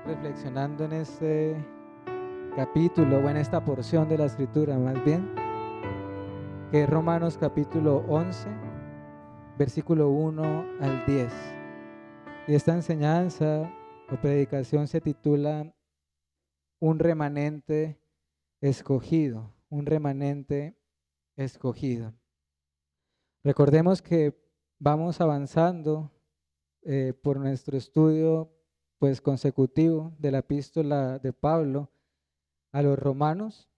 reflexionando en este capítulo o en esta porción de la escritura más bien, que es Romanos capítulo 11, versículo 1 al 10. Y esta enseñanza o predicación se titula Un remanente escogido, un remanente escogido. Recordemos que vamos avanzando por nuestro estudio pues consecutivo de la epístola de Pablo a los romanos,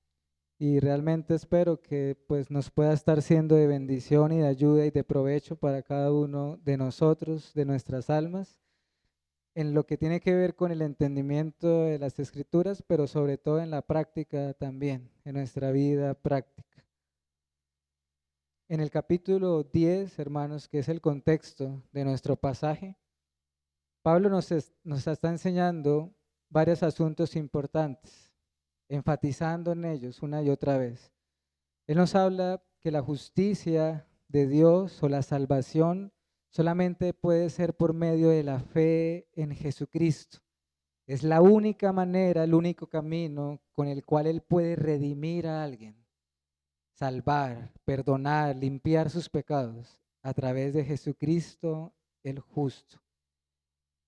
y realmente espero que pues nos pueda estar siendo de bendición y de ayuda y de provecho para cada uno de nosotros, de nuestras almas, en lo que tiene que ver con el entendimiento de las escrituras, pero sobre todo en la práctica también, en nuestra vida práctica. En el capítulo 10, hermanos, que es el contexto de nuestro pasaje, Pablo nos está enseñando varios asuntos importantes, enfatizando en ellos una y otra vez. Él nos habla que la justicia de Dios o la salvación solamente puede ser por medio de la fe en Jesucristo. Es la única manera, el único camino con el cual Él puede redimir a alguien, salvar, perdonar, limpiar sus pecados a través de Jesucristo el justo.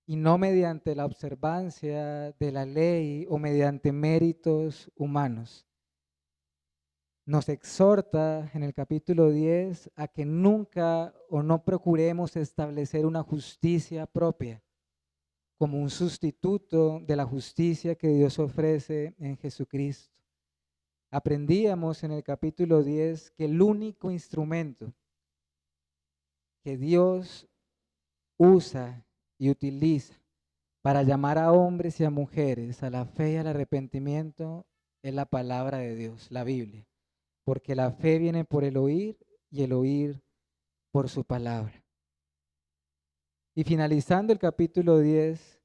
Y no mediante la observancia de la ley o mediante méritos humanos. Nos exhorta en el capítulo 10 a que nunca o no procuremos establecer una justicia propia como un sustituto de la justicia que Dios ofrece en Jesucristo. Aprendíamos en el capítulo 10 que el único instrumento que Dios usa y utiliza para llamar a hombres y a mujeres a la fe y al arrepentimiento es la palabra de Dios, la Biblia. Porque la fe viene por el oír y el oír por su palabra. Y finalizando el capítulo 10,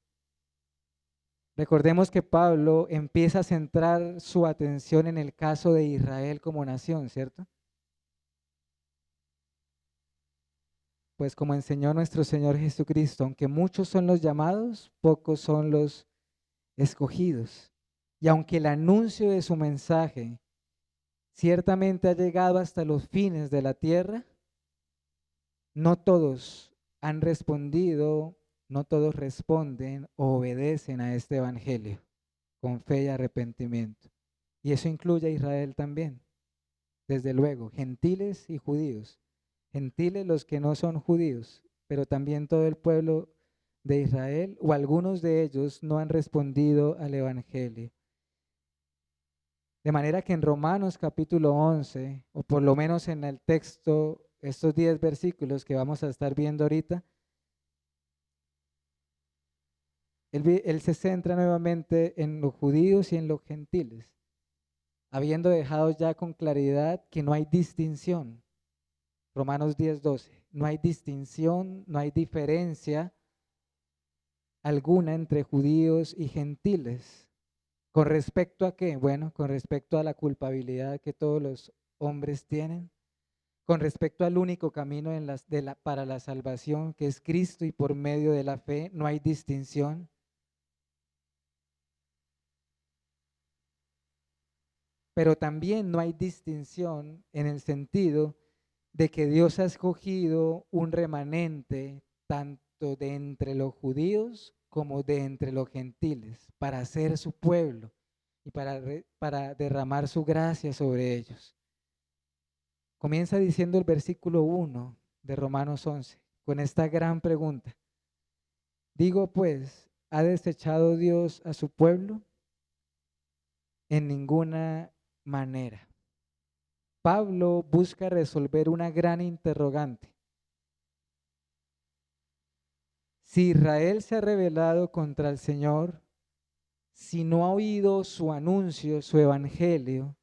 recordemos que Pablo empieza a centrar su atención en el caso de Israel como nación, ¿cierto? Pues como enseñó nuestro Señor Jesucristo, aunque muchos son los llamados, pocos son los escogidos. Y aunque el anuncio de su mensaje ciertamente ha llegado hasta los fines de la tierra, no todos han respondido, no todos responden o obedecen a este evangelio con fe y arrepentimiento. Y eso incluye a Israel también, desde luego, gentiles y judíos. Gentiles los que no son judíos, pero también todo el pueblo de Israel o algunos de ellos no han respondido al evangelio. De manera que en Romanos capítulo 11, o por lo menos en el texto, estos 10 versículos que vamos a estar viendo ahorita, él se centra nuevamente en los judíos y en los gentiles, habiendo dejado ya con claridad que no hay distinción. Romanos 10:12, no hay distinción, no hay diferencia alguna entre judíos y gentiles. ¿Con respecto a qué? Bueno, con respecto a la culpabilidad que todos los hombres tienen, con respecto al único camino para la salvación, que es Cristo, y por medio de la fe no hay distinción. Pero también no hay distinción en el sentido de que Dios ha escogido un remanente tanto de entre los judíos como de entre los gentiles para ser su pueblo y para derramar su gracia sobre ellos. Comienza diciendo el versículo 1 de Romanos 11 con esta gran pregunta. Digo pues, ¿ha desechado Dios a su pueblo? En ninguna manera. Pablo busca resolver una gran interrogante. Si Israel se ha rebelado contra el Señor, si no ha oído su anuncio, su evangelio,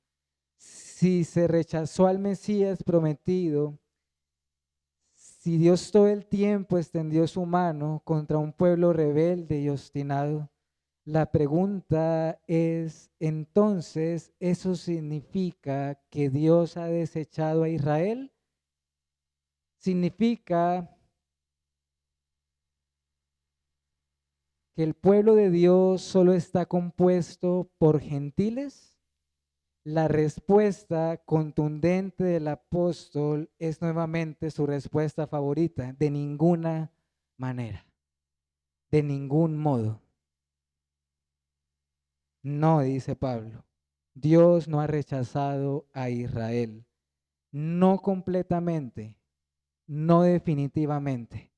si se rechazó al Mesías prometido, si Dios todo el tiempo extendió su mano contra un pueblo rebelde y obstinado, la pregunta es, entonces, ¿eso significa que Dios ha desechado a Israel? ¿Significa que el pueblo de Dios solo está compuesto por gentiles, la respuesta contundente del apóstol es nuevamente su respuesta favorita: de ninguna manera, de ningún modo. No, dice Pablo, Dios no ha rechazado a Israel, no completamente, no definitivamente.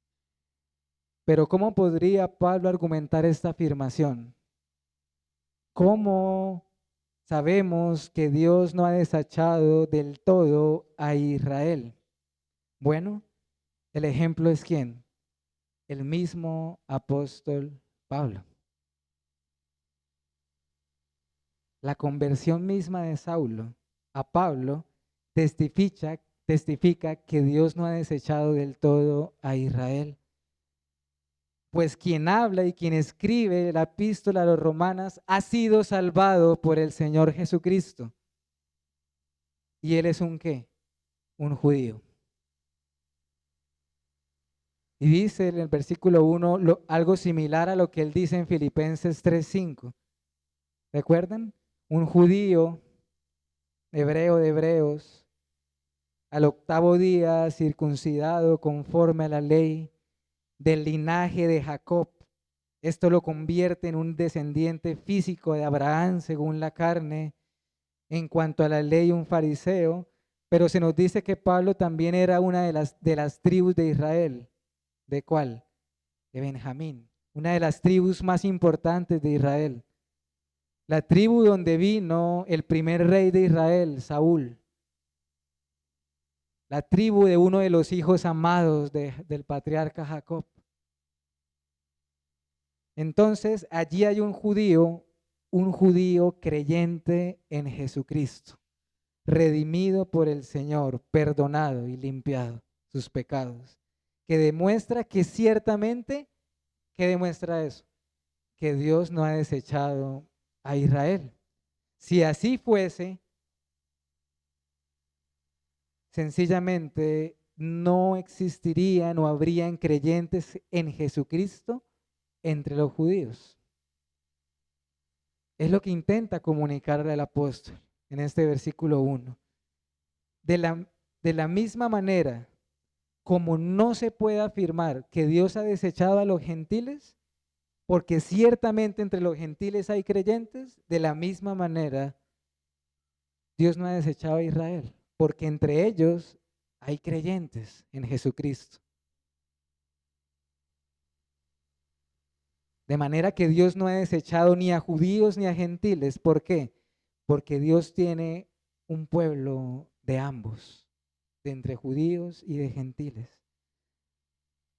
Pero ¿cómo podría Pablo argumentar esta afirmación? ¿Cómo sabemos que Dios no ha desechado del todo a Israel? Bueno, el ejemplo es ¿quién? El mismo apóstol Pablo. La conversión misma de Saulo a Pablo testifica que Dios no ha desechado del todo a Israel. Pues quien habla y quien escribe la epístola a los romanos ha sido salvado por el Señor Jesucristo. ¿Y él es un qué? Un judío. Y dice en el versículo 1 algo similar a lo que él dice en Filipenses 3:5. ¿Recuerdan? Un judío, hebreo de hebreos, al octavo día circuncidado conforme a la ley, del linaje de Jacob. Esto lo convierte en un descendiente físico de Abraham según la carne, en cuanto a la ley un fariseo, pero se nos dice que Pablo también era una de las tribus de Israel. ¿De cuál? De Benjamín, una de las tribus más importantes de Israel. La tribu donde vino el primer rey de Israel, Saúl. La tribu de uno de los hijos amados del patriarca Jacob. Entonces, allí hay un judío creyente en Jesucristo, redimido por el Señor, perdonado y limpiado sus pecados, que demuestra que ciertamente, ¿qué demuestra eso? Que Dios no ha desechado a Israel. Si así fuese, sencillamente no existirían o habrían creyentes en Jesucristo entre los judíos. Es lo que intenta comunicarle el apóstol en este versículo 1. De la misma manera como no se puede afirmar que Dios ha desechado a los gentiles, porque ciertamente entre los gentiles hay creyentes, de la misma manera Dios no ha desechado a Israel, porque entre ellos hay creyentes en Jesucristo. De manera que Dios no ha desechado ni a judíos ni a gentiles. ¿Por qué? Porque Dios tiene un pueblo de ambos, de entre judíos y de gentiles.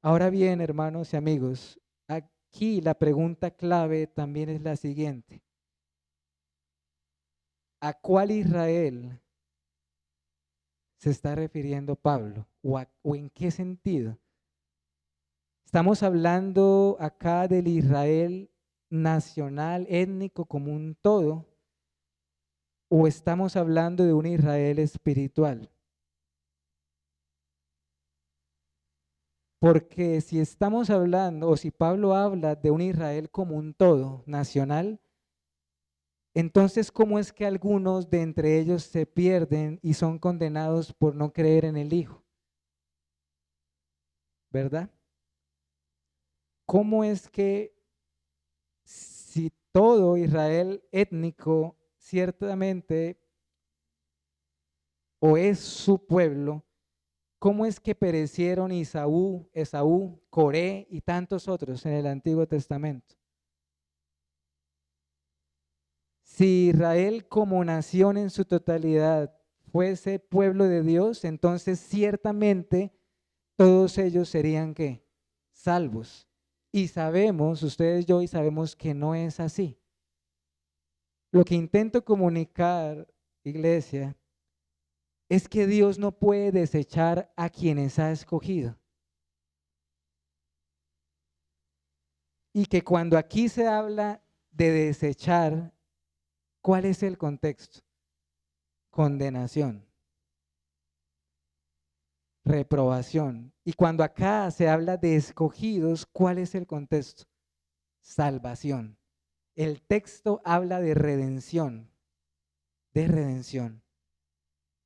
Ahora bien, hermanos y amigos, aquí la pregunta clave también es la siguiente. ¿A cuál Israel se está refiriendo Pablo? ¿O en qué sentido? ¿Estamos hablando acá del Israel nacional, étnico, como un todo? ¿O estamos hablando de un Israel espiritual? Porque si estamos hablando, o si Pablo habla de un Israel como un todo, nacional, entonces, ¿cómo es que algunos de entre ellos se pierden y son condenados por no creer en el Hijo? ¿Verdad? ¿Cómo es que si todo Israel étnico ciertamente o es su pueblo, cómo es que perecieron Esaú, Coré y tantos otros en el Antiguo Testamento? Si Israel como nación en su totalidad fuese pueblo de Dios, entonces ciertamente todos ellos serían ¿qué? Salvos. Y sabemos, ustedes y yo, y sabemos que no es así. Lo que intento comunicar, iglesia, es que Dios no puede desechar a quienes ha escogido. Y que cuando aquí se habla de desechar, ¿cuál es el contexto? Condenación, reprobación. Y cuando acá se habla de escogidos, ¿cuál es el contexto? salvación. El texto habla de redención, de redención.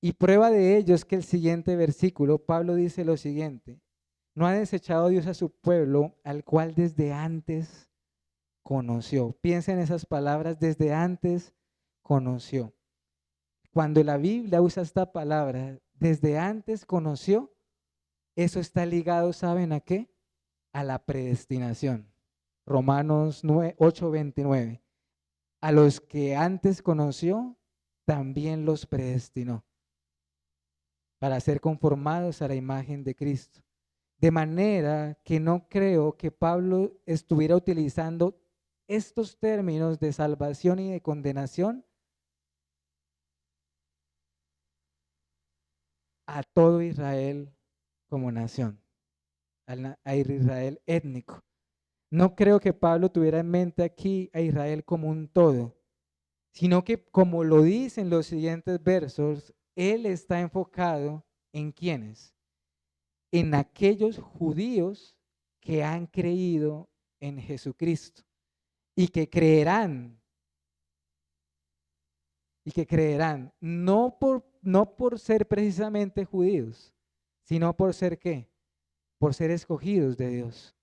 Y prueba de ello es que el siguiente versículo, Pablo dice lo siguiente: no ha desechado Dios a su pueblo, al cual desde antes conoció. Piensa en esas palabras, desde antes conoció. Cuando la Biblia usa esta palabra, desde antes conoció, eso está ligado, ¿saben a qué? A la predestinación. Romanos 8:29. A los que antes conoció, también los predestinó para ser conformados a la imagen de Cristo. De manera que no creo que Pablo estuviera utilizando estos términos de salvación y de condenación a todo Israel como nación, a Israel étnico. No creo que Pablo tuviera en mente aquí a Israel como un todo, sino que, como lo dicen los siguientes versos, él está enfocado en quiénes, en aquellos judíos que han creído en Jesucristo y que creerán, no por ser precisamente judíos, sino por ser ¿qué? Por ser escogidos de Dios.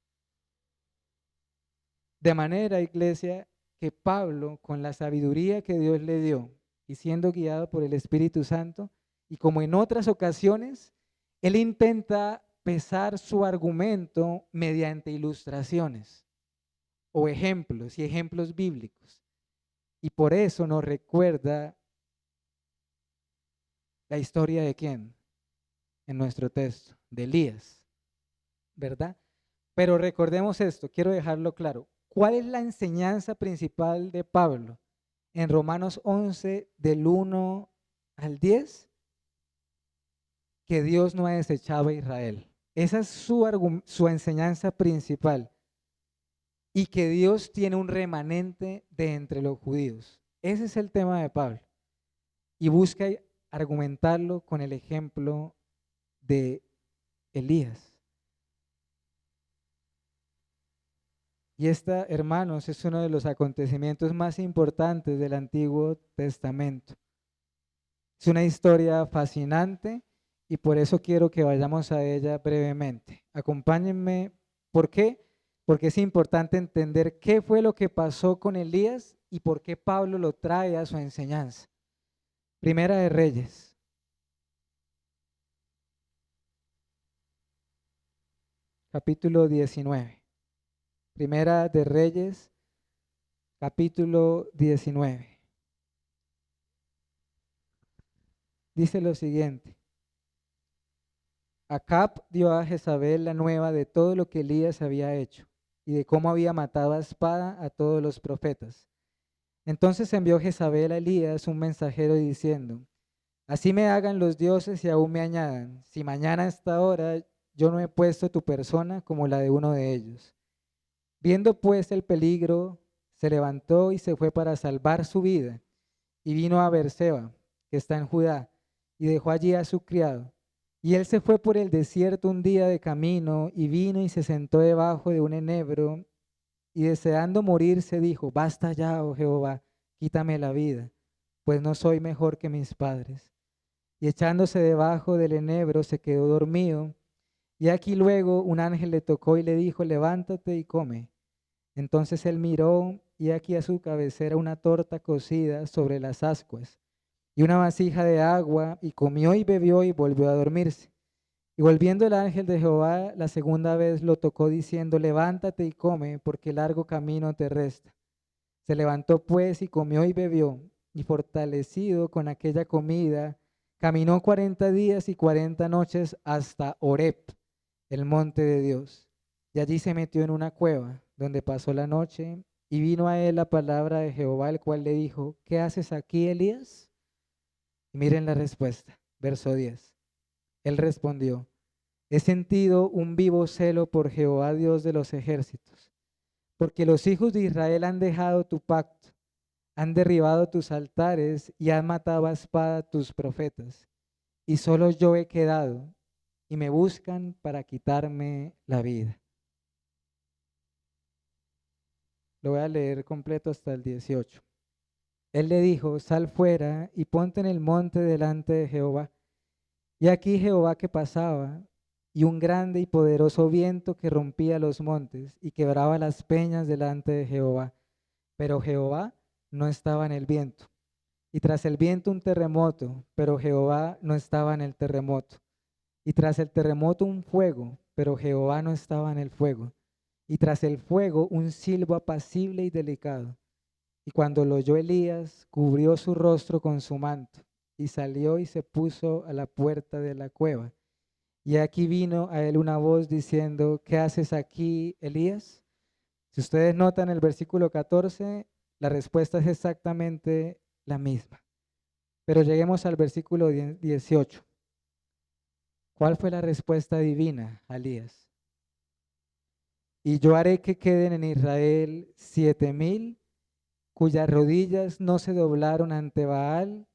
De manera, iglesia, que Pablo, con la sabiduría que Dios le dio y siendo guiado por el Espíritu Santo, y como en otras ocasiones, él intenta pesar su argumento mediante ilustraciones o ejemplos y ejemplos bíblicos. Y por eso nos recuerda la historia de quién en nuestro texto, de Elías, ¿verdad? Pero recordemos esto, quiero dejarlo claro. ¿Cuál es la enseñanza principal de Pablo? En Romanos 11, del 1 al 10, que Dios no ha desechado a Israel. Esa es su enseñanza principal. Y que Dios tiene un remanente de entre los judíos. Ese es el tema de Pablo. Y busca argumentarlo con el ejemplo de Elías. Y esta, hermanos, es uno de los acontecimientos más importantes del Antiguo Testamento. Es una historia fascinante y por eso quiero que vayamos a ella brevemente. Acompáñenme. ¿Por qué? Porque es importante entender qué fue lo que pasó con Elías y por qué Pablo lo trae a su enseñanza. Primera de Reyes, capítulo 19. Primera de Reyes, capítulo 19. Dice lo siguiente: Acab dio a Jezabel la nueva de todo lo que Elías había hecho y de cómo había matado a espada a todos los profetas. Entonces envió Jezabel a Elías un mensajero diciendo: así me hagan los dioses y aún me añadan, si mañana a esta hora yo no he puesto tu persona como la de uno de ellos. Viendo pues el peligro, se levantó y se fue para salvar su vida, y vino a Beerseba, que está en Judá, y dejó allí a su criado. Y él se fue por el desierto un día de camino, y vino y se sentó debajo de un enebro, y deseando morir se dijo: basta ya, oh Jehová, quítame la vida, pues no soy mejor que mis padres. Y echándose debajo del enebro se quedó dormido, y aquí luego un ángel le tocó y le dijo: levántate y come. Entonces él miró, y aquí a su cabecera una torta cocida sobre las ascuas y una vasija de agua, y comió y bebió y volvió a dormirse. Y volviendo el ángel de Jehová la segunda vez lo tocó diciendo: levántate y come, porque largo camino te resta. Se levantó pues y comió y bebió, y fortalecido con aquella comida, caminó 40 días y 40 noches hasta Horeb, el monte de Dios. Y allí se metió en una cueva, donde pasó la noche, y vino a él la palabra de Jehová, el cual le dijo: ¿qué haces aquí, Elías? Y miren la respuesta, verso 10. Él respondió: he sentido un vivo celo por Jehová, Dios de los ejércitos, porque los hijos de Israel han dejado tu pacto, han derribado tus altares y han matado a espada tus profetas, y solo yo he quedado, y me buscan para quitarme la vida. Lo voy a leer completo hasta el 18. Él le dijo, sal fuera y ponte en el monte delante de Jehová. Y aquí Jehová que pasaba, y un grande y poderoso viento que rompía los montes y quebraba las peñas delante de Jehová. Pero Jehová no estaba en el viento. Y tras el viento un terremoto, pero Jehová no estaba en el terremoto. Y tras el terremoto un fuego, pero Jehová no estaba en el fuego. Y tras el fuego un silbo apacible y delicado. Y cuando lo oyó Elías, cubrió su rostro con su manto, y salió y se puso a la puerta de la cueva. Y aquí vino a él una voz diciendo, ¿qué haces aquí, Elías? Si ustedes notan el versículo 14, la respuesta es exactamente la misma. Pero lleguemos al versículo 18. ¿Cuál fue la respuesta divina a Elías? Y yo haré que queden en Israel 7,000 cuyas rodillas no se doblaron ante Baal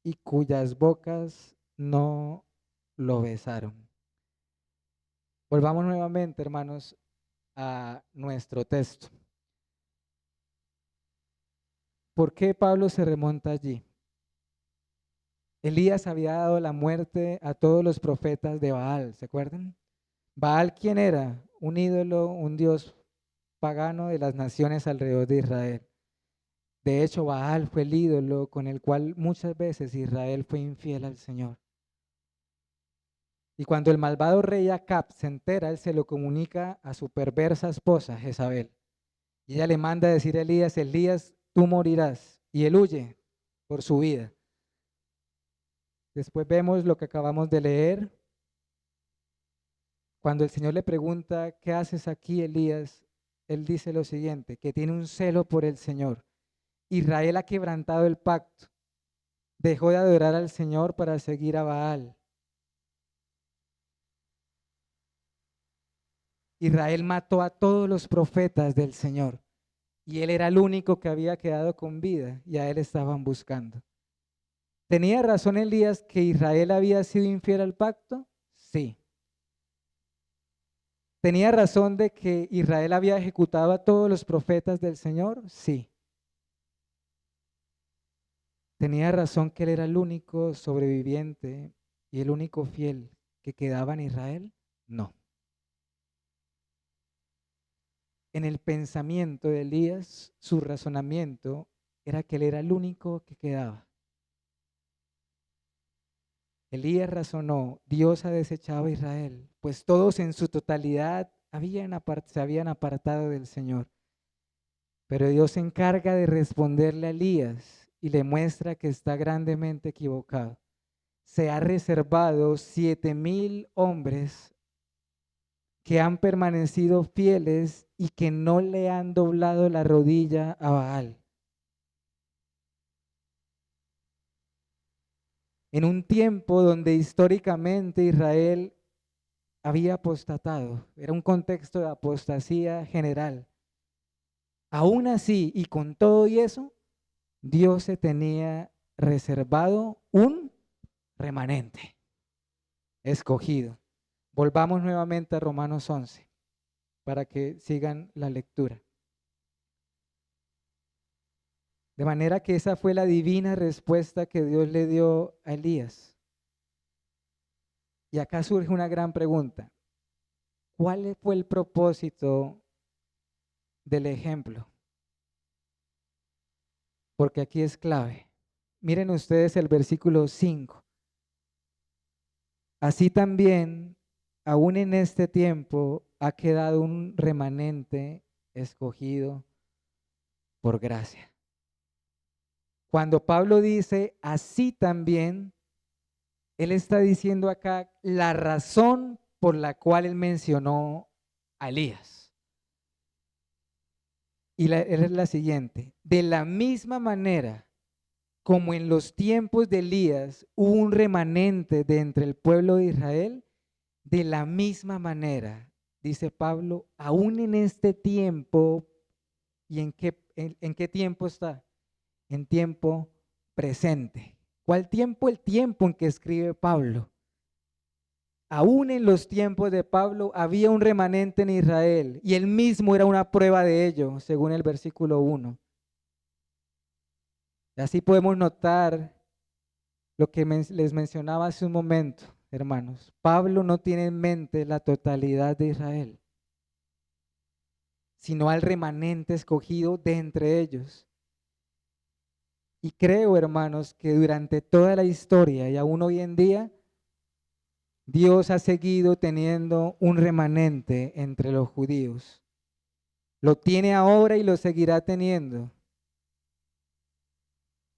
y cuyas bocas no lo besaron. Volvamos nuevamente, hermanos, a nuestro texto. ¿Por qué Pablo se remonta allí? Elías había dado la muerte a todos los profetas de Baal, ¿se acuerdan? Baal, ¿quién era? Un ídolo, un dios pagano de las naciones alrededor de Israel. De hecho, Baal fue el ídolo con el cual muchas veces Israel fue infiel al Señor. Y cuando el malvado rey Acab se entera, él se lo comunica a su perversa esposa Jezabel. Y ella le manda a decir a Elías, Elías, tú morirás. Y él huye por su vida. Después vemos lo que acabamos de leer. Cuando el Señor le pregunta, ¿qué haces aquí, Elías? Él dice lo siguiente, que tiene un celo por el Señor. Israel ha quebrantado el pacto. Dejó de adorar al Señor para seguir a Baal. Israel mató a todos los profetas del Señor. Y él era el único que había quedado con vida y a él estaban buscando. ¿Tenía razón Elías que Israel había sido infiel al pacto? Sí. ¿Tenía razón de que Israel había ejecutado a todos los profetas del Señor? Sí. ¿Tenía razón que él era el único sobreviviente y el único fiel que quedaba en Israel? No. En el pensamiento de Elías, su razonamiento era que él era el único que quedaba. Elías razonó, Dios ha desechado a Israel, pues todos en su totalidad se habían apartado del Señor. Pero Dios se encarga de responderle a Elías y le muestra que está grandemente equivocado. Se ha reservado 7,000 hombres que han permanecido fieles y que no le han doblado la rodilla a Baal. En un tiempo donde históricamente Israel había apostatado, era un contexto de apostasía general. Aún así, y con todo y eso, Dios se tenía reservado un remanente, escogido. Volvamos nuevamente a Romanos 11 para que sigan la lectura. De manera que esa fue la divina respuesta que Dios le dio a Elías. Y acá surge una gran pregunta. ¿Cuál fue el propósito del ejemplo? Porque aquí es clave. Miren ustedes el versículo 5. Así también, aún en este tiempo, ha quedado un remanente escogido por gracia. Cuando Pablo dice así también, él está diciendo acá la razón por la cual él mencionó a Elías. Y es la siguiente: de la misma manera como en los tiempos de Elías hubo un remanente de entre el pueblo de Israel, de la misma manera, dice Pablo, aún en este tiempo. ¿Y en qué tiempo está? En tiempo presente. ¿Cuál tiempo? El tiempo en que escribe Pablo. Aún en los tiempos de Pablo había un remanente en Israel y él mismo era una prueba de ello, según el versículo 1. Y así podemos notar lo que les mencionaba hace un momento, hermanos. Pablo no tiene en mente la totalidad de Israel, sino al remanente escogido de entre ellos. Y creo, hermanos, que durante toda la historia y aún hoy en día, Dios ha seguido teniendo un remanente entre los judíos. Lo tiene ahora y lo seguirá teniendo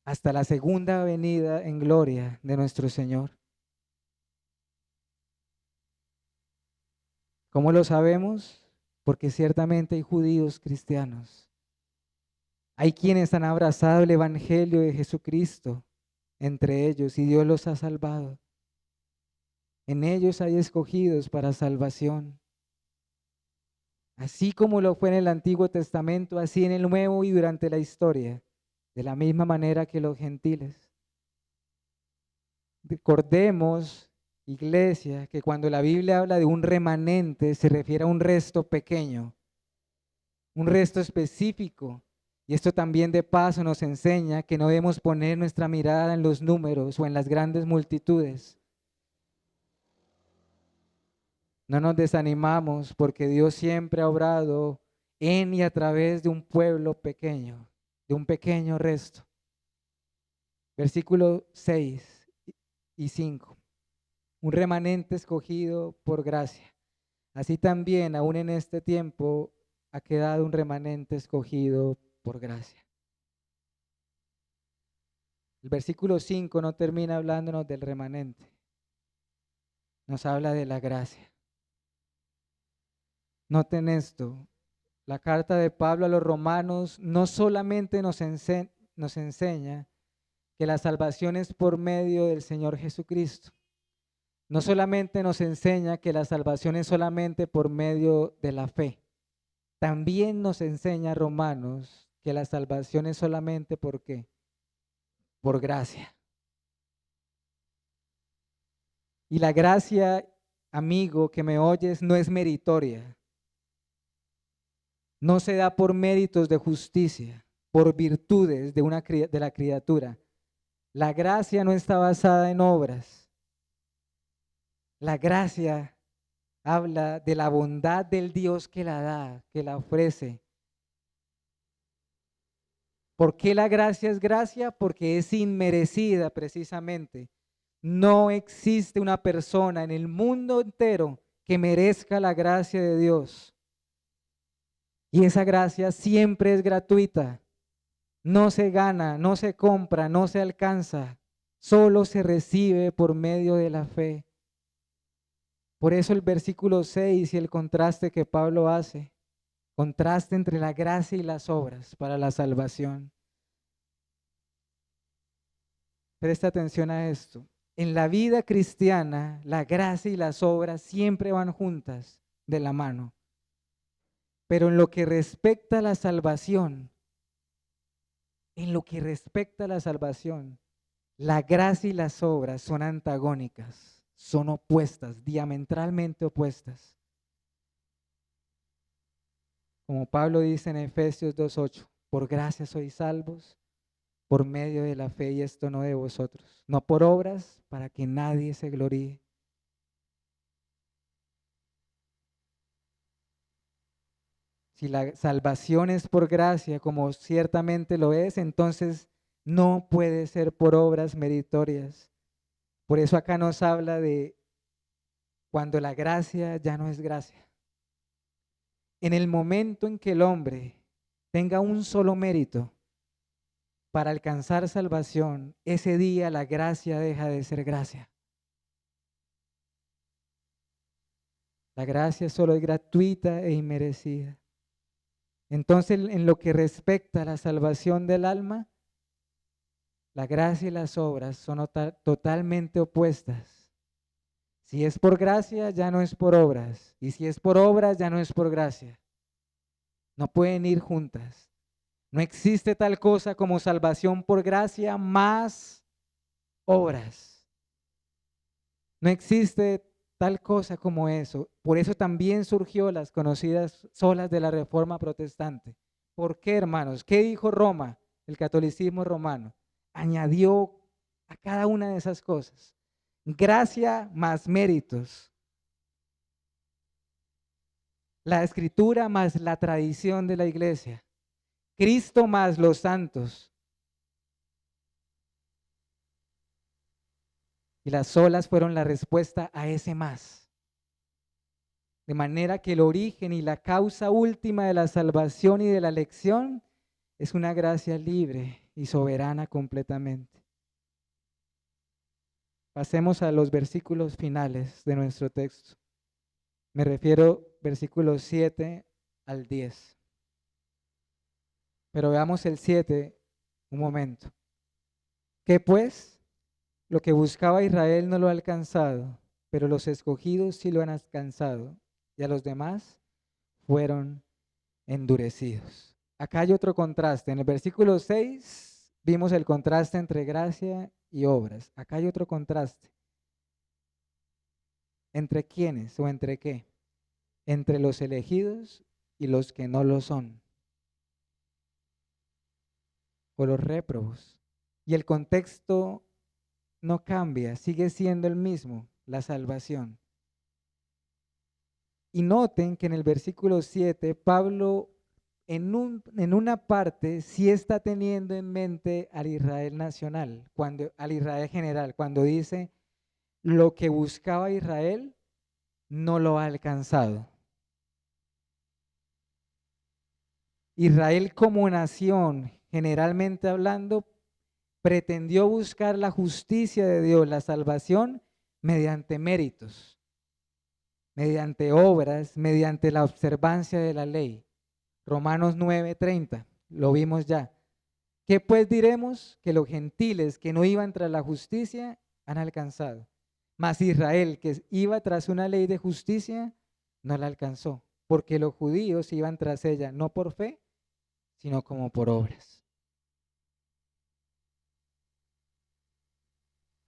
hasta la segunda venida en gloria de nuestro Señor. ¿Cómo lo sabemos? Porque ciertamente hay judíos cristianos. Hay quienes han abrazado el evangelio de Jesucristo entre ellos y Dios los ha salvado. En ellos hay escogidos para salvación. Así como lo fue en el Antiguo Testamento, así en el Nuevo y durante la historia, de la misma manera que los gentiles. Recordemos, iglesia, que cuando la Biblia habla de un remanente, se refiere a un resto pequeño, un resto específico. Y esto también de paso nos enseña que no debemos poner nuestra mirada en los números o en las grandes multitudes. No nos desanimamos porque Dios siempre ha obrado en y a través de un pueblo pequeño, de un pequeño resto. Versículos 6 y 5. Un remanente escogido por gracia. Así también, aún en este tiempo, ha quedado un remanente escogido por gracia. El versículo 5 no termina hablándonos del remanente. Nos habla de la gracia. Noten esto. La carta de Pablo a los romanos no solamente nos enseña que la salvación es por medio del Señor Jesucristo. No solamente nos enseña que la salvación es solamente por medio de la fe. También nos enseña Romanos que la salvación es solamente ¿por qué? Por gracia. Y la gracia, amigo que me oyes, no es meritoria. No se da por méritos de justicia, por virtudes de la criatura. La gracia no está basada en obras. La gracia habla de la bondad del Dios que la da, que la ofrece. ¿Por qué la gracia es gracia? Porque es inmerecida precisamente. No existe una persona en el mundo entero que merezca la gracia de Dios. Y esa gracia siempre es gratuita. No se gana, no se compra, no se alcanza. Solo se recibe por medio de la fe. Por eso el versículo 6 y el contraste que Pablo hace, contraste entre la gracia y las obras para la salvación. Presta atención a esto. En la vida cristiana, la gracia y las obras siempre van juntas de la mano. Pero en lo que respecta a la salvación, la gracia y las obras son antagónicas, son opuestas, diametralmente opuestas. Como Pablo dice en Efesios 2:8, por gracia sois salvos por medio de la fe y esto no de vosotros, no por obras para que nadie se gloríe. Si la salvación es por gracia, como ciertamente lo es, entonces no puede ser por obras meritorias. Por eso acá nos habla de cuando la gracia ya no es gracia. En el momento en que el hombre tenga un solo mérito para alcanzar salvación, ese día la gracia deja de ser gracia. La gracia solo es gratuita e inmerecida. Entonces, en lo que respecta a la salvación del alma, la gracia y las obras son totalmente opuestas. Si es por gracia, ya no es por obras. Y si es por obras, ya no es por gracia. No pueden ir juntas. No existe tal cosa como salvación por gracia más obras. No existe tal cosa como eso. Por eso también surgió las conocidas olas de la Reforma Protestante. ¿Por qué, hermanos? ¿Qué dijo Roma, el catolicismo romano? Añadió a cada una de esas cosas gracia más méritos, la escritura más la tradición de la iglesia, Cristo más los santos. Y las olas fueron la respuesta a ese más. De manera que el origen y la causa última de la salvación y de la elección es una gracia libre y soberana completamente. Pasemos a los versículos finales de nuestro texto. Me refiero versículos 7 al 10. Pero veamos el 7 un momento. ¿Qué pues? Lo que buscaba Israel no lo ha alcanzado, pero los escogidos sí lo han alcanzado, y a los demás fueron endurecidos. Acá hay otro contraste. En el versículo 6 vimos el contraste entre gracia y obras. Acá hay otro contraste. ¿Entre quiénes o entre qué? Entre los elegidos y los que no lo son, o los réprobos. Y el contexto no cambia, sigue siendo el mismo, la salvación. Y noten que en el versículo 7, Pablo en una parte sí está teniendo en mente al Israel nacional, al Israel general, cuando dice, lo que buscaba Israel no lo ha alcanzado. Israel como nación, generalmente hablando, pretendió buscar la justicia de Dios, la salvación, mediante méritos, mediante obras, mediante la observancia de la ley. Romanos 9:30, lo vimos ya. ¿Qué pues diremos? Que los gentiles que no iban tras la justicia han alcanzado. Mas Israel, que iba tras una ley de justicia, no la alcanzó, porque los judíos iban tras ella, no por fe, sino como por obras.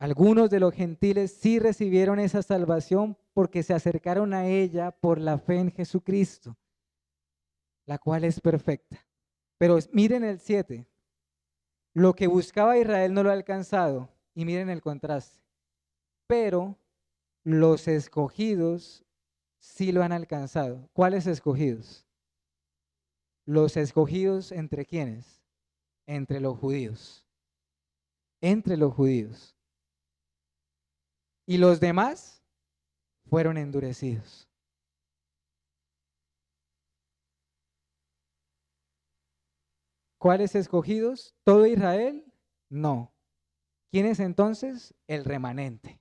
Algunos de los gentiles sí recibieron esa salvación porque se acercaron a ella por la fe en Jesucristo, la cual es perfecta. Pero miren el 7. Lo que buscaba Israel no lo ha alcanzado. Y miren el contraste. Pero los escogidos sí lo han alcanzado. ¿Cuáles escogidos? Los escogidos entre quiénes? Entre los judíos. Entre los judíos. Y los demás fueron endurecidos. ¿Cuáles escogidos? ¿Todo Israel? No. ¿Quién es entonces? El remanente.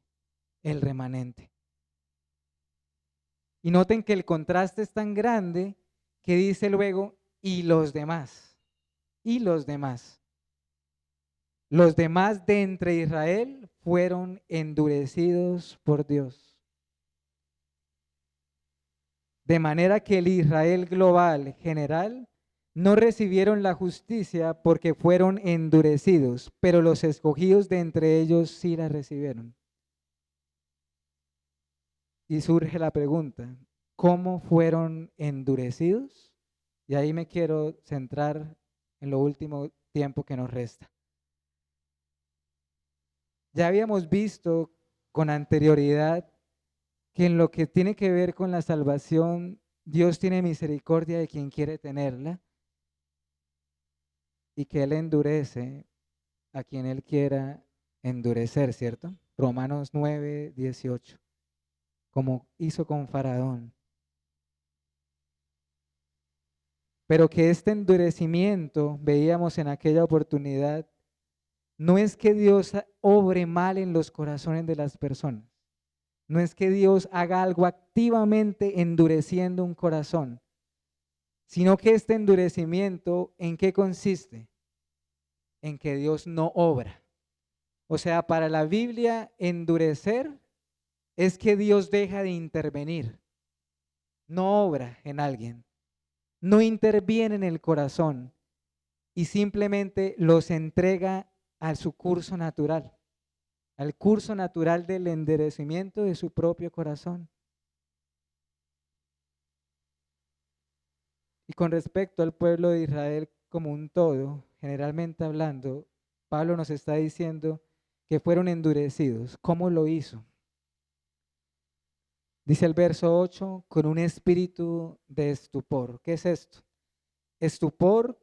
El remanente. Y noten que el contraste es tan grande que dice luego, y los demás. Y los demás. Los demás de entre Israel fueron endurecidos por Dios. De manera que el Israel global general no recibieron la justicia porque fueron endurecidos, pero los escogidos de entre ellos sí la recibieron. Y surge la pregunta, ¿cómo fueron endurecidos? Y ahí me quiero centrar en lo último tiempo que nos resta. Ya habíamos visto con anterioridad que en lo que tiene que ver con la salvación, Dios tiene misericordia de quien quiere tenerla y que Él endurece a quien Él quiera endurecer, ¿cierto? Romanos 9:18, como hizo con Faraón. Pero que este endurecimiento, veíamos en aquella oportunidad, no es que Dios obre mal en los corazones de las personas. No es que Dios haga algo activamente endureciendo un corazón, sino que este endurecimiento, ¿en qué consiste? En que Dios no obra. O sea, para la Biblia, endurecer es que Dios deja de intervenir, no obra en alguien, no interviene en el corazón y simplemente los entrega a su curso natural. al curso natural del enderezamiento de su propio corazón. Y con respecto al pueblo de Israel como un todo, generalmente hablando, Pablo nos está diciendo que fueron endurecidos. ¿Cómo lo hizo? Dice el verso 8, con un espíritu de estupor. ¿Qué es esto? Estupor,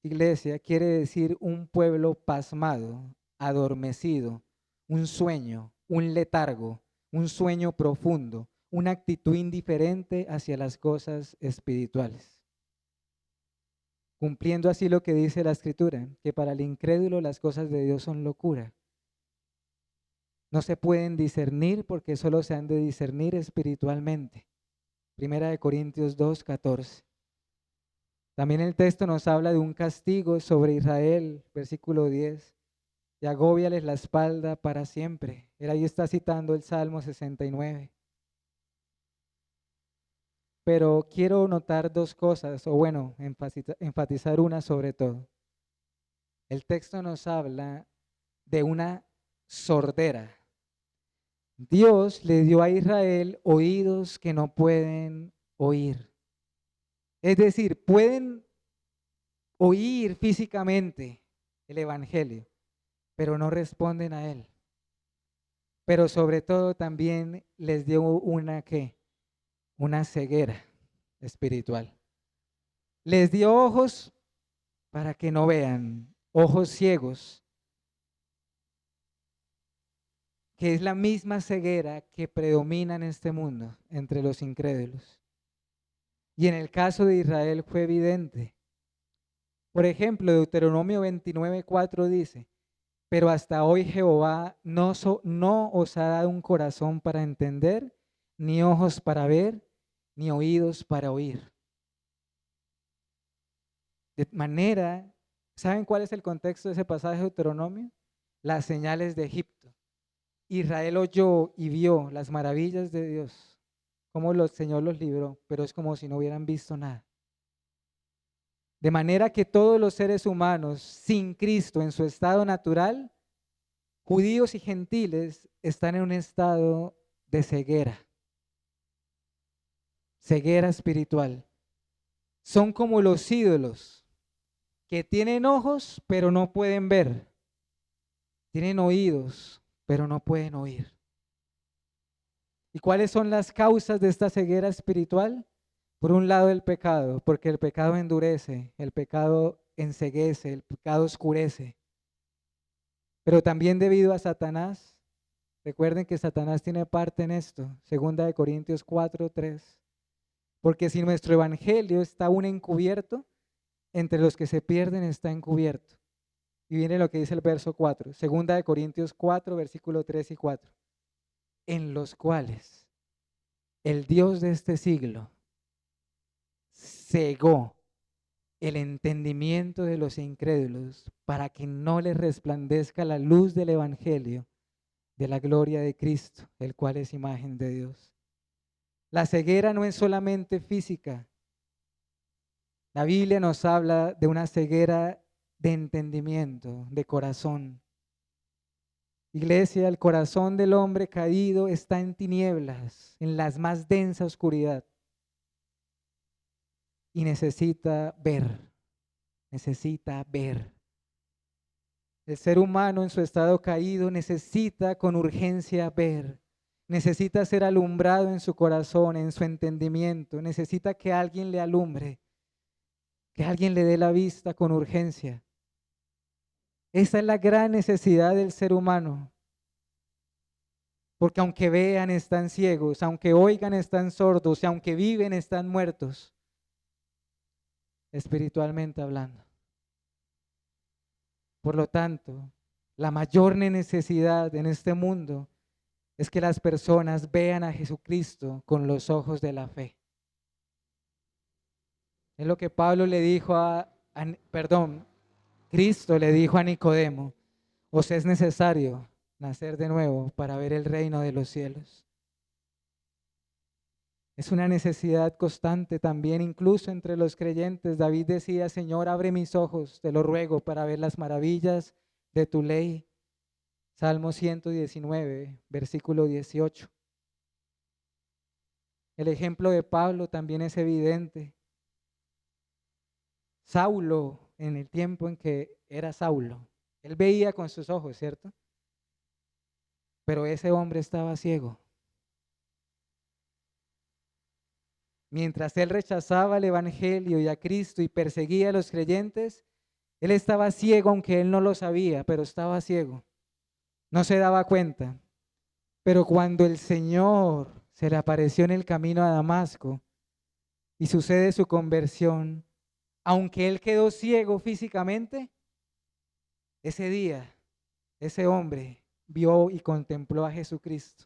iglesia, quiere decir un pueblo pasmado, adormecido, un sueño, un letargo, un sueño profundo, una actitud indiferente hacia las cosas espirituales. Cumpliendo así lo que dice la Escritura, que para el incrédulo las cosas de Dios son locura. No se pueden discernir porque solo se han de discernir espiritualmente. Primera de Corintios 2:14. También el texto nos habla de un castigo sobre Israel, versículo 10. Y agóbiales la espalda para siempre. Él ahí está citando el Salmo 69. Pero quiero notar dos cosas, o bueno, enfatizar una sobre todo. El texto nos habla de una sordera. Dios le dio a Israel oídos que no pueden oír. Es decir, pueden oír físicamente el Evangelio, pero no responden a él. Pero sobre todo también les dio una ceguera espiritual. Les dio ojos para que no vean, ojos ciegos, que es la misma ceguera que predomina en este mundo entre los incrédulos. Y en el caso de Israel fue evidente. Por ejemplo, Deuteronomio 29:4 dice, pero hasta hoy Jehová no os ha dado un corazón para entender, ni ojos para ver, ni oídos para oír. De manera, ¿saben cuál es el contexto de ese pasaje de Deuteronomio? Las señales de Egipto. Israel oyó y vio las maravillas de Dios, cómo el Señor los libró, pero es como si no hubieran visto nada. De manera que todos los seres humanos sin Cristo en su estado natural, judíos y gentiles, están en un estado de ceguera, ceguera espiritual. Son como los ídolos que tienen ojos pero no pueden ver, tienen oídos pero no pueden oír. ¿Y cuáles son las causas de esta ceguera espiritual? Por un lado el pecado, porque el pecado endurece, el pecado enceguece, el pecado oscurece. Pero también debido a Satanás, recuerden que Satanás tiene parte en esto, 2 Corintios 4:3. Porque si nuestro evangelio está aún encubierto, entre los que se pierden está encubierto. Y viene lo que dice el verso 4, 2 Corintios 4, versículo 3 y 4. En los cuales el Dios de este siglo cegó el entendimiento de los incrédulos para que no les resplandezca la luz del evangelio de la gloria de Cristo, el cual es imagen de Dios. La ceguera no es solamente física. La Biblia nos habla de una ceguera de entendimiento, de corazón. Iglesia, el corazón del hombre caído está en tinieblas, en la más densa oscuridad. Y necesita ver, necesita ver. El ser humano en su estado caído necesita con urgencia ver, necesita ser alumbrado en su corazón, en su entendimiento, necesita que alguien le alumbre, que alguien le dé la vista con urgencia. Esa es la gran necesidad del ser humano. Porque aunque vean están ciegos, aunque oigan están sordos y aunque viven están muertos, espiritualmente hablando. Por lo tanto, la mayor necesidad en este mundo es que las personas vean a Jesucristo con los ojos de la fe. Es lo que Pablo le dijo Cristo le dijo a Nicodemo, os es necesario nacer de nuevo para ver el reino de los cielos. Es una necesidad constante también, incluso entre los creyentes. David decía, Señor, abre mis ojos, te lo ruego, para ver las maravillas de tu ley. Salmo 119, versículo 18. El ejemplo de Pablo también es evidente. Saulo, en el tiempo en que era Saulo, él veía con sus ojos, ¿cierto? Pero ese hombre estaba ciego. Mientras él rechazaba el evangelio y a Cristo y perseguía a los creyentes, él estaba ciego, aunque él no lo sabía, pero estaba ciego. No se daba cuenta. Pero cuando el Señor se le apareció en el camino a Damasco y sucede su conversión, aunque él quedó ciego físicamente, ese día, ese hombre vio y contempló a Jesucristo.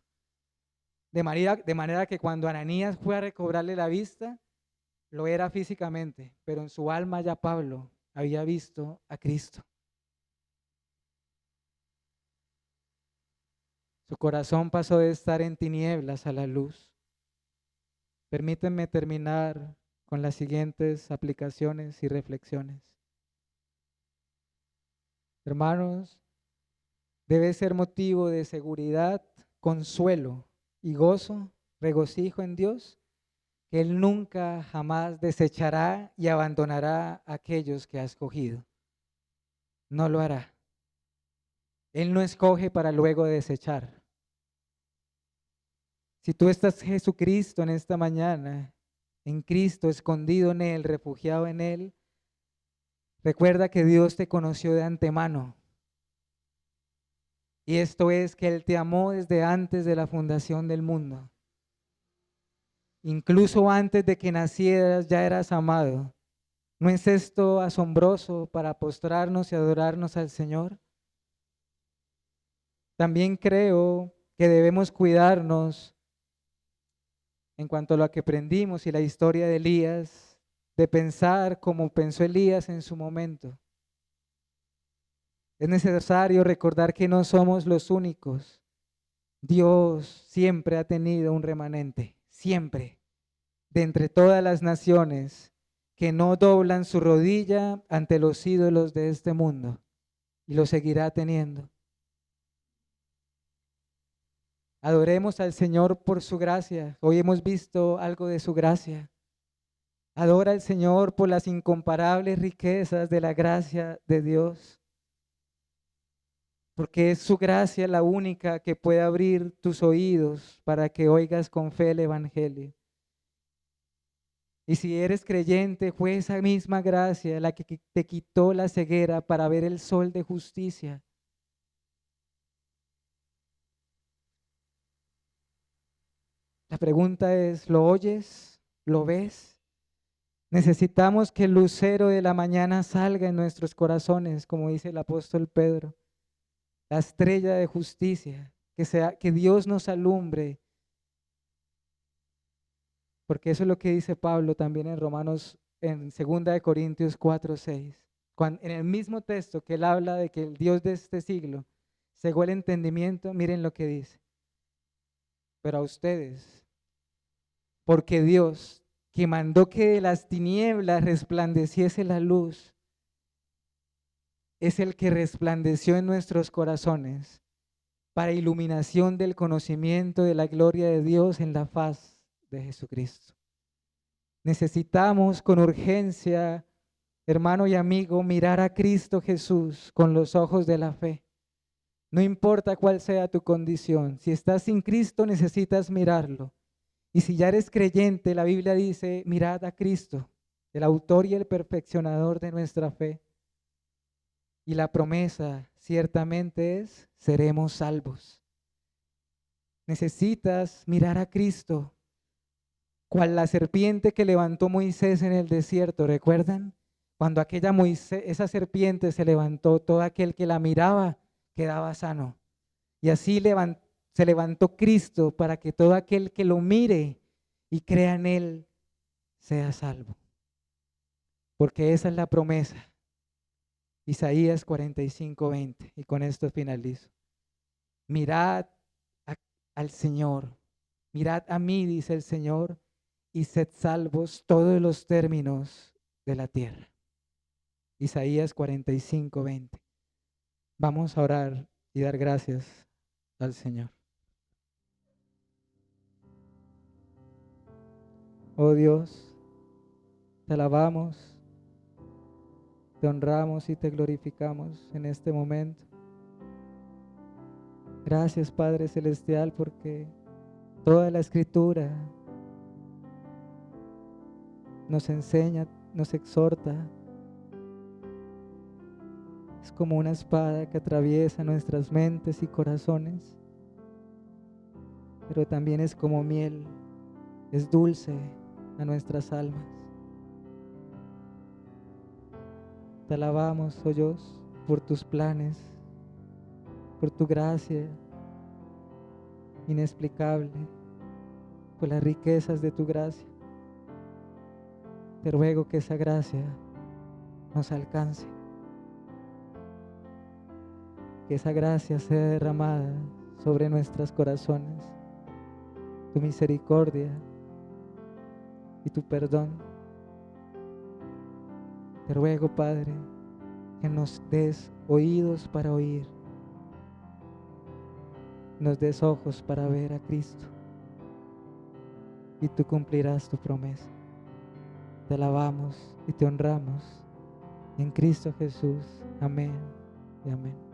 De manera que cuando Ananías fue a recobrarle la vista, lo era físicamente, pero en su alma ya Pablo había visto a Cristo. Su corazón pasó de estar en tinieblas a la luz. Permítanme terminar con las siguientes aplicaciones y reflexiones. Hermanos, debe ser motivo de seguridad, consuelo y gozo, regocijo en Dios, que Él nunca jamás desechará y abandonará a aquellos que ha escogido. No lo hará. Él no escoge para luego desechar. Si tú estás en Jesucristo en esta mañana, en Cristo, escondido en Él, refugiado en Él, recuerda que Dios te conoció de antemano. Y esto es que Él te amó desde antes de la fundación del mundo. Incluso antes de que nacieras ya eras amado. ¿No es esto asombroso para postrarnos y adorarnos al Señor? También creo que debemos cuidarnos en cuanto a lo que aprendimos y la historia de Elías, de pensar como pensó Elías en su momento. Es necesario recordar que no somos los únicos. Dios siempre ha tenido un remanente, siempre, de entre todas las naciones que no doblan su rodilla ante los ídolos de este mundo, y lo seguirá teniendo. Adoremos al Señor por su gracia. Hoy hemos visto algo de su gracia. Adora al Señor por las incomparables riquezas de la gracia de Dios, porque es su gracia la única que puede abrir tus oídos para que oigas con fe el Evangelio. Y si eres creyente, fue esa misma gracia la que te quitó la ceguera para ver el sol de justicia. La pregunta es, ¿lo oyes? ¿Lo ves? Necesitamos que el lucero de la mañana salga en nuestros corazones, como dice el apóstol Pedro, la estrella de justicia, que Dios nos alumbre, porque eso es lo que dice Pablo también en Romanos, en 2 Corintios 4:6. En el mismo texto que él habla de que el Dios de este siglo cegó el entendimiento, miren lo que dice. Pero a ustedes, porque Dios, que mandó que de las tinieblas resplandeciese la luz, es el que resplandeció en nuestros corazones para iluminación del conocimiento de la gloria de Dios en la faz de Jesucristo. Necesitamos con urgencia, hermano y amigo, mirar a Cristo Jesús con los ojos de la fe. No importa cuál sea tu condición, si estás sin Cristo necesitas mirarlo. Y si ya eres creyente, la Biblia dice, mirad a Cristo, el autor y el perfeccionador de nuestra fe. Y la promesa ciertamente es, seremos salvos. Necesitas mirar a Cristo, cual la serpiente que levantó Moisés en el desierto, ¿recuerdan? Cuando esa serpiente se levantó, todo aquel que la miraba quedaba sano. Y así se levantó Cristo para que todo aquel que lo mire y crea en Él sea salvo. Porque esa es la promesa. Isaías 45:20. Y con esto finalizo. Mirad al Señor. Mirad a mí, dice el Señor, y sed salvos todos los términos de la tierra. Isaías 45:20. Vamos a orar y dar gracias al Señor. Oh Dios, te alabamos, te honramos y te glorificamos en este momento. Gracias, Padre Celestial, porque toda la Escritura nos enseña, nos exhorta. Es como una espada que atraviesa nuestras mentes y corazones, pero también es como miel, es dulce a nuestras almas. Te alabamos, oh Dios, por tus planes, por tu gracia inexplicable, por las riquezas de tu gracia. Te ruego que esa gracia nos alcance, que esa gracia sea derramada sobre nuestros corazones, tu misericordia y tu perdón. Te ruego, Padre, que nos des oídos para oír, nos des ojos para ver a Cristo, y tú cumplirás tu promesa. Te alabamos y te honramos en Cristo Jesús. Amén y amén.